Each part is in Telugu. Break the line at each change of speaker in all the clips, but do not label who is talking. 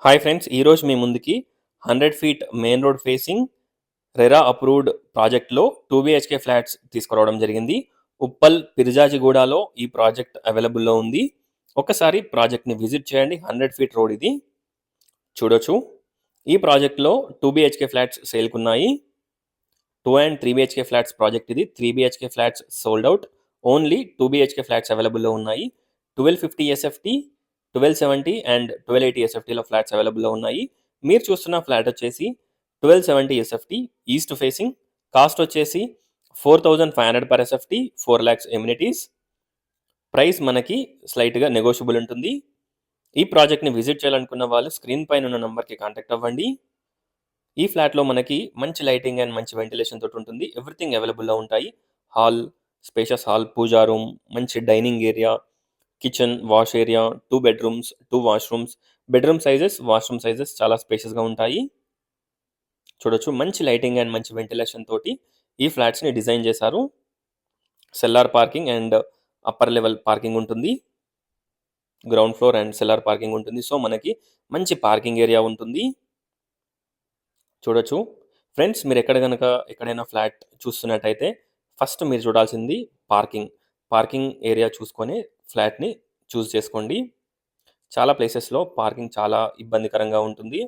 హాయ్ ఫ్రెండ్స్, ఈరోజు మీ ముందుకి 100 feet main road facing RERA approved ప్రాజెక్ట్లో 2 BHK ఫ్లాట్స్ తీసుకురావడం జరిగింది. ఉప్పల్ పిర్జాజిగూడలో ఈ ప్రాజెక్ట్ అవైలబుల్లో ఉంది. ఒకసారి ప్రాజెక్ట్ని విజిట్ చేయండి. 100 ఫీట్ రోడ్ ఇది చూడొచ్చు. ఈ ప్రాజెక్ట్లో 2 BHK ఫ్లాట్స్ సేల్కున్నాయి. 2 అండ్ 3 BHK ఫ్లాట్స్ ప్రాజెక్ట్ ఇది. 3 BHK flats sold out. Only 2 BHK flats అవైలబుల్లో ఉన్నాయి. 1250 SFT, 1270 అండ్ 1280 SFTలో ఫ్లాట్స్ అవైలబుల్లో ఉన్నాయి. మీరు చూస్తున్న ఫ్లాట్ వచ్చేసి 1270 SFT ఈస్ట్ ఫేసింగ్. కాస్ట్ వచ్చేసి 4500 per SFT, 4 lakhs amenities. Price మనకి స్లైట్గా నెగోషియబుల్ ఉంటుంది. ఈ ప్రాజెక్ట్ని విజిట్ చేయాలనుకున్న వాళ్ళు స్క్రీన్ పైన ఉన్న నెంబర్కి కాంటాక్ట్ అవ్వండి. ఈ ఫ్లాట్లో మనకి మంచి లైటింగ్ అండ్ మంచి వెంటిలేషన్ తోటి ఉంటుంది. ఎవ్రీథింగ్ అవైలబుల్లో ఉంటాయి. హాల్, స్పేషియస్ హాల్, పూజా రూమ్, మంచి dining area, kitchen, wash area, 2 bedrooms, 2 washrooms. Bedroom sizes, washroom sizes చాలా స్పేషియస్గా ఉంటాయి. చూడొచ్చు, మంచి లైటింగ్ అండ్ మంచి వెంటిలేషన్ తోటి ఈ ఫ్లాట్స్ని డిజైన్ చేశారు. Cellar parking and upper level parking ఉంటుంది. Ground floor and cellar parking ఉంటుంది. సో మనకి మంచి పార్కింగ్ ఏరియా ఉంటుంది. చూడొచ్చు ఫ్రెండ్స్, మీరు ఎక్కడైనా ఫ్లాట్ చూస్తున్నట్టయితే ఫస్ట్ మీరు చూడాల్సింది పార్కింగ్ ఏరియా చూసుకొని ఫ్లాట్ని చూస్ చేసుకోండి. చాలా ప్లేసెస్లో పార్కింగ్ చాలా ఇబ్బందికరంగా ఉంటుంది.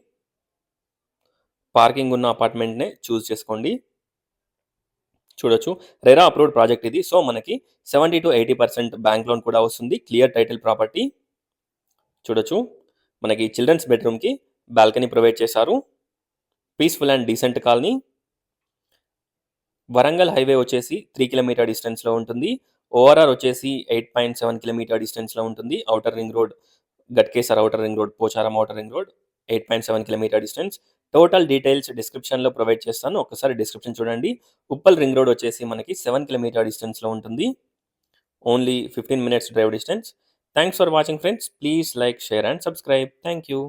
పార్కింగ్ ఉన్న అపార్ట్మెంట్నే చూస్ చేసుకోండి. చూడొచ్చు, రెరా అప్రూవ్డ్ ప్రాజెక్ట్ ఇది. సో మనకి 70 to 80% బ్యాంక్ లోన్ కూడా వస్తుంది. Clear title property. చూడొచ్చు, మనకి చిల్డ్రన్స్ బెడ్రూమ్కి బాల్కనీ ప్రొవైడ్ చేశారు. Peaceful and decent colony. Warangal highway వచ్చేసి 3 km డిస్టెన్స్లో ఉంటుంది. ఓఆర్ఆర్ వచ్చేసి 8.7 km డిస్టెన్స్లో ఉంటుంది. Outer ring road, Ghatkesar outer ring road, Pocharam outer ring road 8.7 km distance. Total details డిస్క్రిప్షన్లో ప్రొవైడ్ చేస్తాను, ఒకసారి డిస్క్రిప్షన్ చూడండి. ఉప్పల్ రింగ్ రోడ్ వచ్చేసి మనకి 7 km డిస్టెన్స్లో ఉంటుంది. Only 15 minutes drive distance. Thanks for watching friends. Please like, share and subscribe. Thank you.